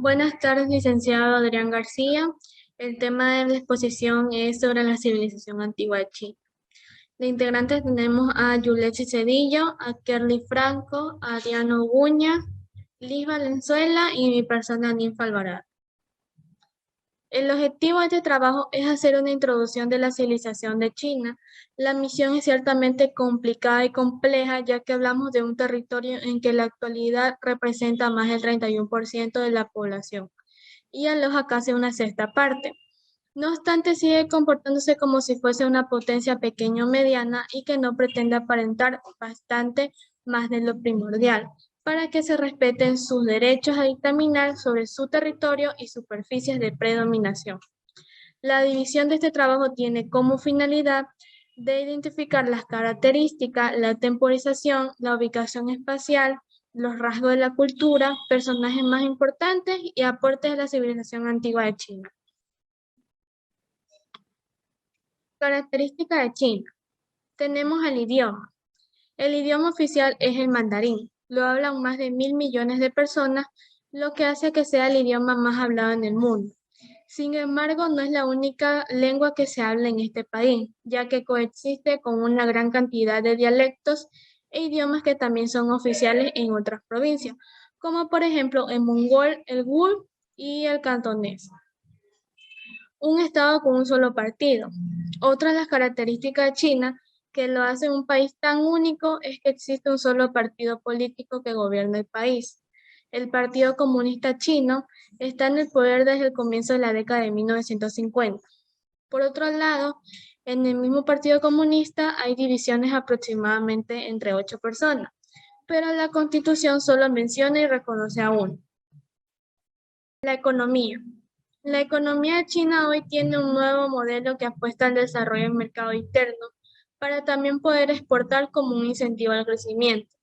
Buenas tardes, licenciado Adrián García. El tema de la exposición es sobre la civilización antigua de China. De integrantes tenemos a Yuletsi Cedillo, a Kerly Franco, a Diana Uguña, Liz Valenzuela y mi persona Ninfa Alvarado. El objetivo de este trabajo es hacer una introducción de la civilización de China. La misión es ciertamente complicada y compleja, ya que hablamos de un territorio en que en la actualidad representa más del 31% de la población y aloja casi una sexta parte. No obstante, sigue comportándose como si fuese una potencia pequeña o mediana y que no pretende aparentar bastante más de lo primordial, para que se respeten sus derechos a dictaminar sobre su territorio y superficies de predominación. La división de este trabajo tiene como finalidad de identificar las características, la temporización, la ubicación espacial, los rasgos de la cultura, personajes más importantes y aportes de la civilización antigua de China. Característica de China. Tenemos el idioma. El idioma oficial es el mandarín. Lo hablan más de 1.000 millones de personas, lo que hace que sea el idioma más hablado en el mundo. Sin embargo, no es la única lengua que se habla en este país, ya que coexiste con una gran cantidad de dialectos e idiomas que también son oficiales en otras provincias, como por ejemplo el mongol, el gul y el cantonés. Un estado con un solo partido. Otra de las características de China que lo hace un país tan único es que existe un solo partido político que gobierna el país. El Partido Comunista Chino está en el poder desde el comienzo de la década de 1950. Por otro lado, en el mismo Partido Comunista hay divisiones aproximadamente entre 8 personas, pero la Constitución solo menciona y reconoce a uno. La economía. La economía de China hoy tiene un nuevo modelo que apuesta al desarrollo del mercado interno para también poder exportar como un incentivo al crecimiento.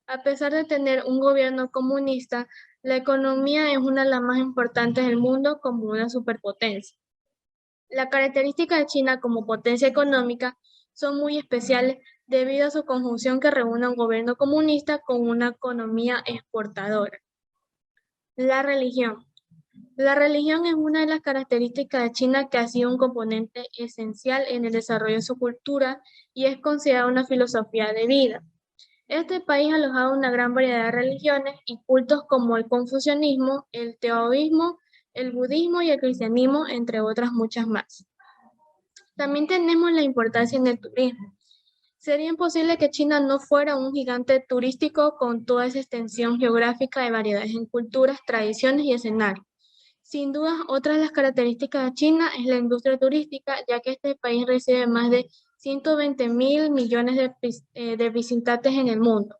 A pesar de tener un gobierno comunista, la economía es una de las más importantes del mundo como una superpotencia. La característica de China como potencia económica son muy especiales debido a su conjunción que reúne un gobierno comunista con una economía exportadora. La religión. La religión es una de las características de China que ha sido un componente esencial en el desarrollo de su cultura y es considerada una filosofía de vida. Este país ha alojado una gran variedad de religiones y cultos como el confucianismo, el taoísmo, el budismo y el cristianismo, entre otras muchas más. También tenemos la importancia en el turismo. Sería imposible que China no fuera un gigante turístico con toda esa extensión geográfica de variedades en culturas, tradiciones y escenarios. Sin duda, otra de las características de China es la industria turística, ya que este país recibe más de 120.000 millones de visitantes en el mundo.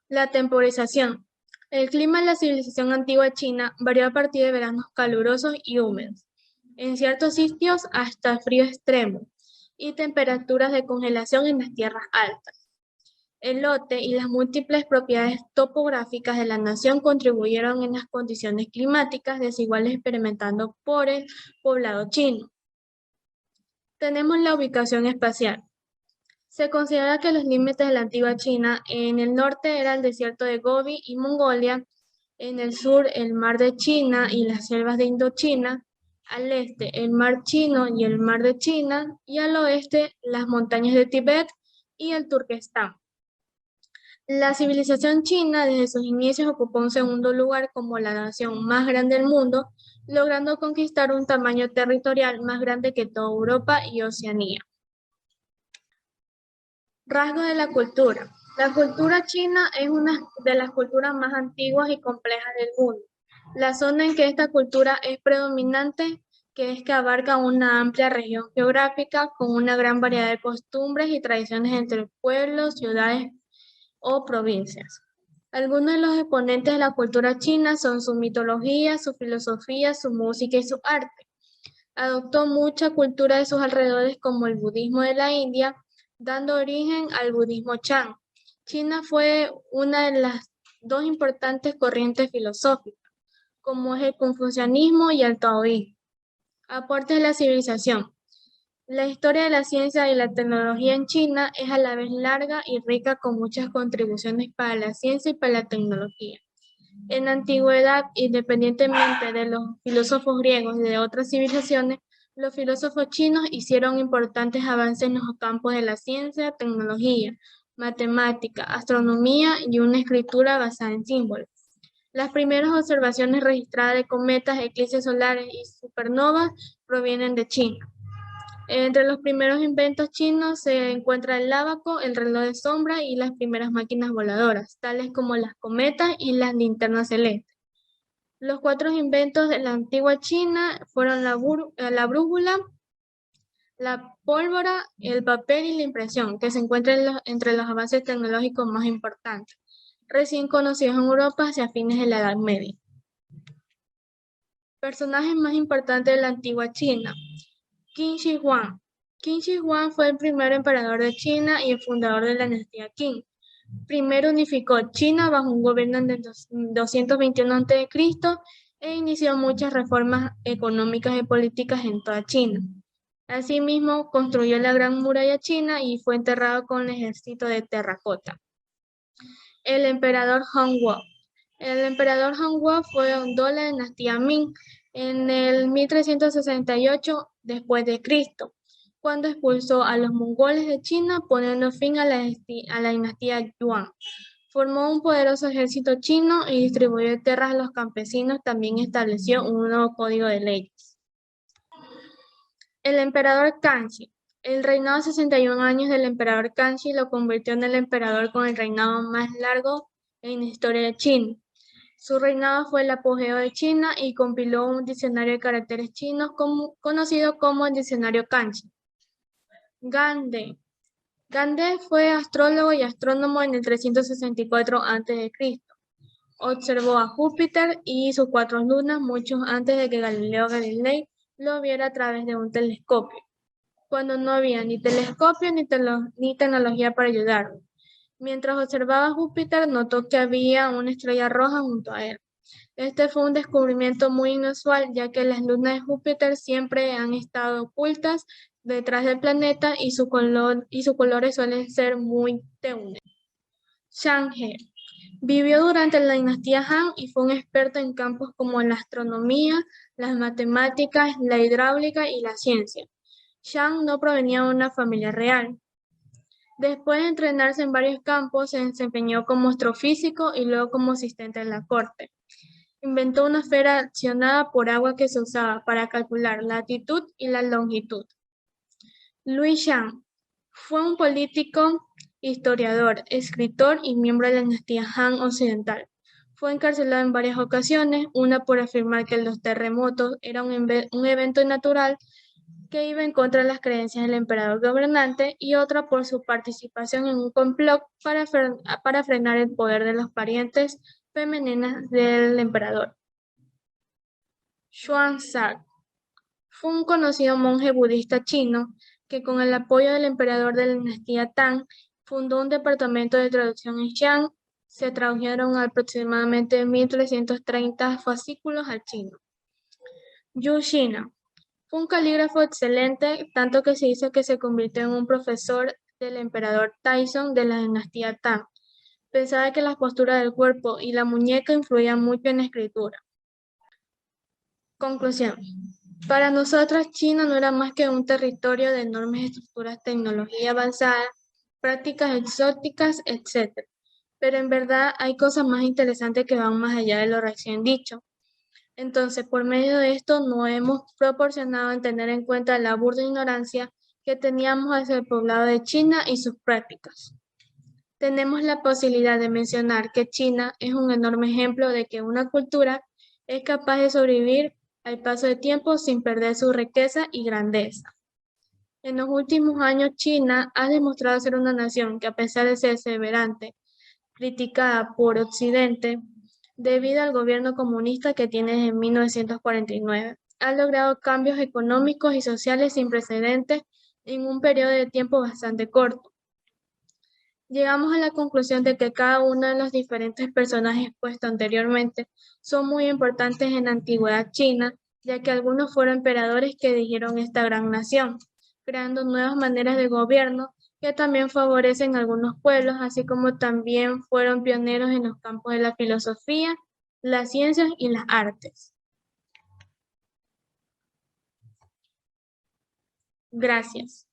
La temporización. El clima en la civilización antigua china varió a partir de veranos calurosos y húmedos, en ciertos sitios hasta frío extremo, y temperaturas de congelación en las tierras altas. El lote y las múltiples propiedades topográficas de la nación contribuyeron en las condiciones climáticas desiguales experimentando por el poblado chino. Tenemos la ubicación espacial. Se considera que los límites de la antigua China en el norte era el desierto de Gobi y Mongolia, en el sur el mar de China y las selvas de Indochina, al este el mar Chino y el mar de China, y al oeste las montañas de Tibet y el Turquestán. La civilización china desde sus inicios ocupó un segundo lugar como la nación más grande del mundo, logrando conquistar un tamaño territorial más grande que toda Europa y Oceanía. Rasgos de la cultura. La cultura china es una de las culturas más antiguas y complejas del mundo. La zona en que esta cultura es predominante, que es que abarca una amplia región geográfica con una gran variedad de costumbres y tradiciones entre pueblos, ciudades o provincias. Algunos de los exponentes de la cultura china son su mitología, su filosofía, su música y su arte. Adoptó mucha cultura de sus alrededores como el budismo de la India, dando origen al budismo Chan. China fue una de las dos importantes corrientes filosóficas, como es el confucianismo y el taoísmo. Aportes de la civilización. La historia de la ciencia y la tecnología en China es a la vez larga y rica con muchas contribuciones para la ciencia y para la tecnología. En la antigüedad, independientemente de los filósofos griegos y de otras civilizaciones, los filósofos chinos hicieron importantes avances en los campos de la ciencia, tecnología, matemática, astronomía y una escritura basada en símbolos. Las primeras observaciones registradas de cometas, eclipses solares y supernovas provienen de China. Entre los primeros inventos chinos se encuentra el ábaco, el reloj de sombra y las primeras máquinas voladoras, tales como las cometas y las linternas celestes. Los cuatro inventos de la antigua China fueron la brújula, la pólvora, el papel y la impresión, que se encuentran entre los avances tecnológicos más importantes, recién conocidos en Europa hacia fines de la Edad Media. Personajes más importantes de la antigua China. Qin Shi Huang. Qin Shi Huang fue el primer emperador de China y el fundador de la dinastía Qin. Primero unificó China bajo un gobierno en el 221 a.C. e inició muchas reformas económicas y políticas en toda China. Asimismo, construyó la Gran Muralla China y fue enterrado con el ejército de terracota. El emperador Hongwu. El emperador Hongwu fundó la dinastía Ming en el 1368 después de Cristo, cuando expulsó a los mongoles de China, poniendo fin a la dinastía Yuan. Formó un poderoso ejército chino y distribuyó tierras a los campesinos. También estableció un nuevo código de leyes. El emperador Kangxi. El reinado de 61 años del emperador Kangxi lo convirtió en el emperador con el reinado más largo en la historia de China. Su reinado fue el apogeo de China y compiló un diccionario de caracteres chinos conocido como el diccionario Kangxi. Gande. Gande fue astrólogo y astrónomo en el 364 a.C. Observó a Júpiter y sus cuatro lunas mucho antes de que Galileo Galilei lo viera a través de un telescopio, cuando no había ni telescopio ni tecnología para ayudarlo. Mientras observaba a Júpiter, notó que había una estrella roja junto a él. Este fue un descubrimiento muy inusual, ya que las lunas de Júpiter siempre han estado ocultas detrás del planeta y sus colores suelen ser muy tenues. Zhang He vivió durante la dinastía Han y fue un experto en campos como la astronomía, las matemáticas, la hidráulica y la ciencia. Zhang no provenía de una familia real. Después de entrenarse en varios campos, se desempeñó como astrofísico y luego como asistente en la corte. Inventó una esfera accionada por agua que se usaba para calcular la latitud y la longitud. Lui Shan fue un político, historiador, escritor y miembro de la dinastía Han Occidental. Fue encarcelado en varias ocasiones, una por afirmar que los terremotos eran un evento natural que iba en contra de las creencias del emperador gobernante, y otra por su participación en un complot para frenar el poder de los parientes femeninas del emperador. Xuanzang fue un conocido monje budista chino que, con el apoyo del emperador de la dinastía Tang, fundó un departamento de traducción en Xi'an. Se tradujeron aproximadamente 1330 fascículos al chino. Yu Xina fue un calígrafo excelente, tanto que se dice que se convirtió en un profesor del emperador Taizong de la dinastía Tang. Pensaba que las posturas del cuerpo y la muñeca influían mucho en la escritura. Conclusión. Para nosotros, China no era más que un territorio de enormes estructuras, tecnología avanzada, prácticas exóticas, etc. Pero en verdad hay cosas más interesantes que van más allá de lo recién dicho. Entonces, por medio de esto, nos hemos proporcionado en tener en cuenta la burda ignorancia que teníamos hacia el poblado de China y sus prácticas. Tenemos la posibilidad de mencionar que China es un enorme ejemplo de que una cultura es capaz de sobrevivir al paso del tiempo sin perder su riqueza y grandeza. En los últimos años, China ha demostrado ser una nación que, a pesar de ser severamente criticada por Occidente, debido al gobierno comunista que tiene desde 1949, ha logrado cambios económicos y sociales sin precedentes en un periodo de tiempo bastante corto. Llegamos a la conclusión de que cada uno de los diferentes personajes expuestos anteriormente son muy importantes en la antigüedad china, ya que algunos fueron emperadores que dirigieron esta gran nación, creando nuevas maneras de gobierno que también favorecen a algunos pueblos, así como también fueron pioneros en los campos de la filosofía las ciencias y las artes. Gracias.